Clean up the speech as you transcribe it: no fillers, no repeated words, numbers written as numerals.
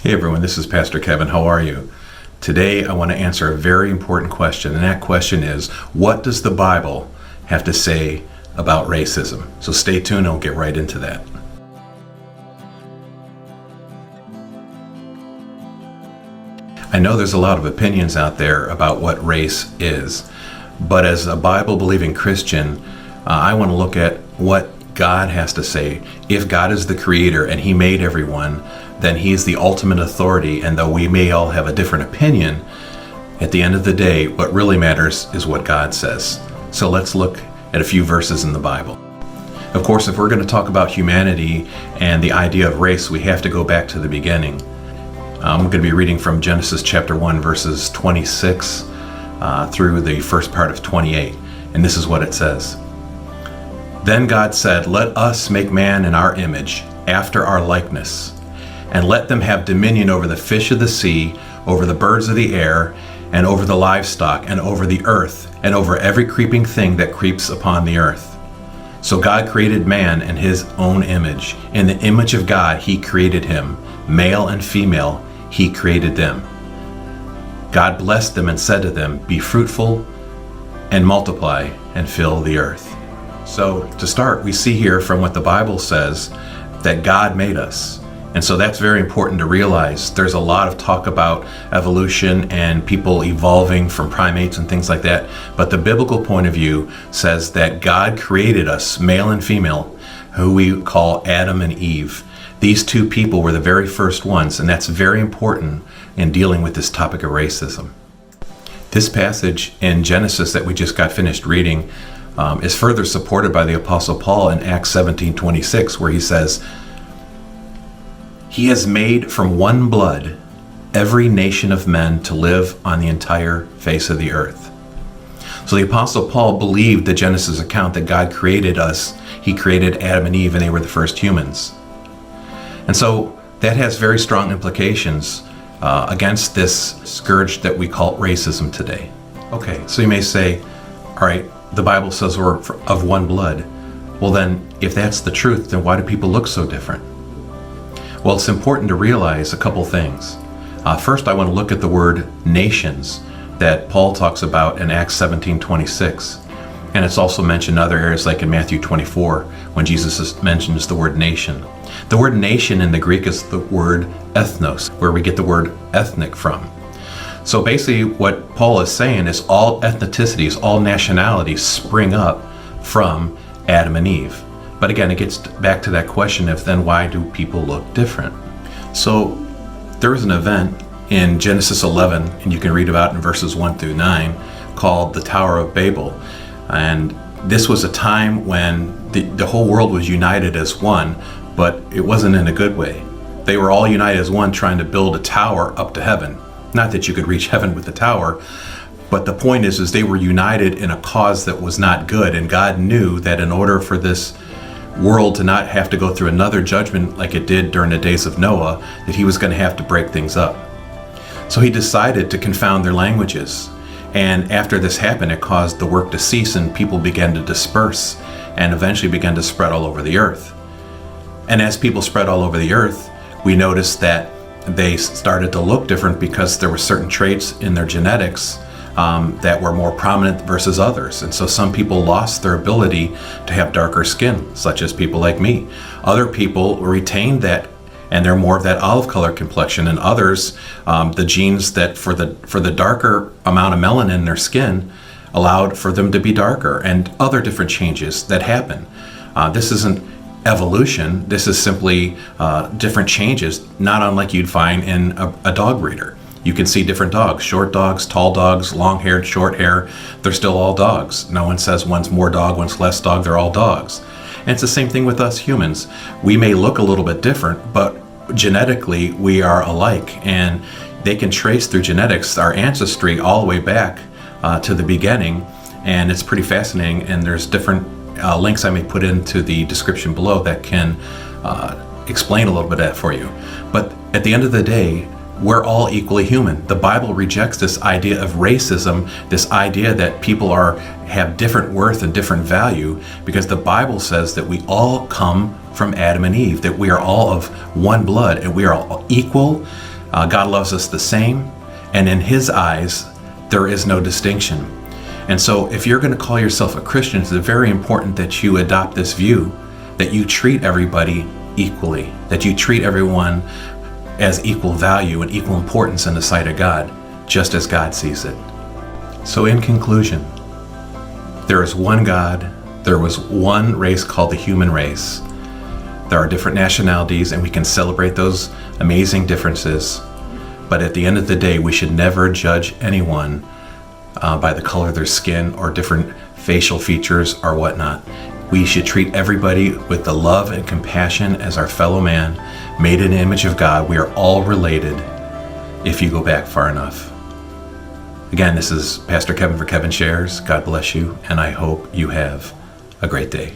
Hey everyone, this is Pastor Kevin. How are you? Today I want to answer a very important question, and that question is, what does the Bible have to say about racism? So stay tuned and we'll get right into that. I know there's a lot of opinions out there about what race is, but as a Bible-believing Christian, I want to look at what God has to say. If God is the creator and He made everyone, then He is the ultimate authority, and though we may all have a different opinion, at the end of the day, what really matters is what God says. So let's look at a few verses in the Bible. Of course, if we're going to talk about humanity and the idea of race, we have to go back to the beginning. I'm going to be reading from Genesis chapter 1, verses 26 through the first part of 28, and this is what it says. Then God said, "Let us make man in our image, after our likeness, and let them have dominion over the fish of the sea, over the birds of the air, and over the livestock, and over the earth, and over every creeping thing that creeps upon the earth." So God created man in His own image. In the image of God He created him. Male and female He created them. God blessed them and said to them, "Be fruitful and multiply and fill the earth." So to start, we see here from what the Bible says that God made us. And so that's very important to realize. There's a lot of talk about evolution and people evolving from primates and things like that. But the biblical point of view says that God created us, male and female, who we call Adam and Eve. These two people were the very first ones, and that's very important in dealing with this topic of racism. This passage in Genesis that we just got finished reading is further supported by the Apostle Paul in Acts 17:26, where he says, "He has made from one blood every nation of men to live on the entire face of the earth." So the Apostle Paul believed the Genesis account that God created us. He created Adam and Eve, and they were the first humans. And so that has very strong implications against this scourge that we call racism today. Okay, so you may say, all right, the Bible says we're of one blood. Well then, if that's the truth, then why do people look so different? Well, it's important to realize a couple things. First, I want to look at the word nations that Paul talks about in Acts 17:26. And it's also mentioned in other areas like in Matthew 24 when Jesus mentions the word nation. The word nation in the Greek is the word ethnos, where we get the word ethnic from. So basically what Paul is saying is all ethnicities, all nationalities spring up from Adam and Eve. But again, it gets back to that question of then why do people look different? So there was an event in Genesis 11, and you can read about it in verses 1 through 9, called the Tower of Babel. And this was a time when the whole world was united as one, but it wasn't in a good way. They were all united as one trying to build a tower up to heaven. Not that you could reach heaven with the tower, but the point is they were united in a cause that was not good, and God knew that in order for this world to not have to go through another judgment like it did during the days of Noah, that He was going to have to break things up. So He decided to confound their languages. And after this happened, it caused the work to cease, and people began to disperse and eventually began to spread all over the earth. And as people spread all over the earth, we noticed that they started to look different because there were certain traits in their genetics that were more prominent versus others. And so some people lost their ability to have darker skin, such as people like me. Other people retained that, and they're more of that olive color complexion. And others, the genes that for the darker amount of melanin in their skin allowed for them to be darker, and other different changes that happen. This isn't evolution. This is simply different changes, not unlike you'd find in a dog breeder. You can see different dogs, short dogs, tall dogs, long-haired, short hair. They're still all dogs. No one says one's more dog, one's less dog. They're all dogs. And it's the same thing with us humans. We may look a little bit different, but genetically we are alike, and they can trace through genetics our ancestry all the way back to the beginning, and it's pretty fascinating. And there's different links I may put into the description below that can explain a little bit of that for you. But at the end of the day, we're all equally human. The Bible rejects this idea of racism, this idea that people have different worth and different value, because the Bible says that we all come from Adam and Eve, that we are all of one blood and we are all equal. God loves us the same, and in his eyes, there is no distinction. And so if you're going to call yourself a Christian, it's very important that you adopt this view, that you treat everybody equally, that you treat everyone as equal value and equal importance in the sight of God, just as God sees it. So in conclusion, there is one God, there was one race called the human race. There are different nationalities, and we can celebrate those amazing differences. But at the end of the day, we should never judge anyone by the color of their skin or different facial features or whatnot. We should treat everybody with the love and compassion as our fellow man, made in the image of God. We are all related if you go back far enough. Again, this is Pastor Kevin for Kevin Shares. God bless you, and I hope you have a great day.